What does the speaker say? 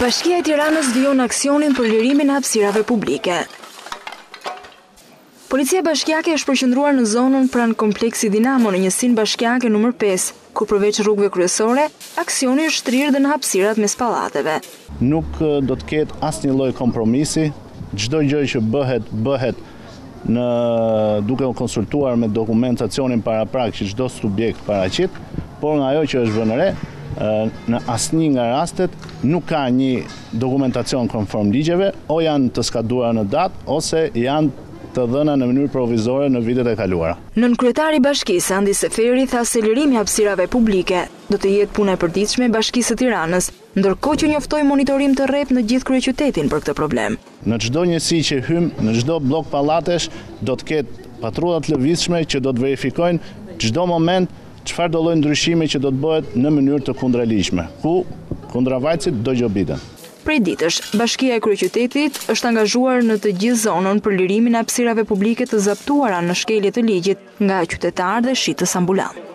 Bashkia e Tiranës vijon aksionin për lirimin e hapësirave publike. Policia bashkiake është përqendruar në zonën pranë kompleksit Dinamo në njësinë bashkiake numër 5, ku përveç rrugëve kryesore, aksioni është shtrirë dhe në hapësirat mes pallateve. Nuk do të ketë asnjë lloj kompromisi, çdo gjë që bëhet duke u konsultuar me dokumentacionin paraprak që çdo subjekt paraqit, por nga ajo që është vënë re, në asnjë nga rastet nuk ka një dokumentacion konform ligjeve, o janë të skaduara në datë ose janë të dhëna në mënyrë provizore në vitet e kaluara. Nënkryetari i bashkisë Andi Seferi tha se lirimi i hapësirave publike do të jetë puna e përditshme e Bashkisë së Tiranës, ndërkohë që njoftoi monitorim të rreptë në gjithë kryeqytetin për këtë problem. Në çdo njësi që hym, në çdo blok pallatesh, do të ketë patrulla të lëvizshme që do të verifikojnë çdo moment çfarë do lloj ndryshimi që do të bëhet në mënyrë të kundërligjshme, ku kundravajtësit do gjobiten. Prej ditësh, Bashkia e Kryeqytetit është angazhuar në të gjithë zonën për lirimin e hapësirave publike të zaptuara në shkelje të ligjit nga qytetarë dhe shitës ambulant.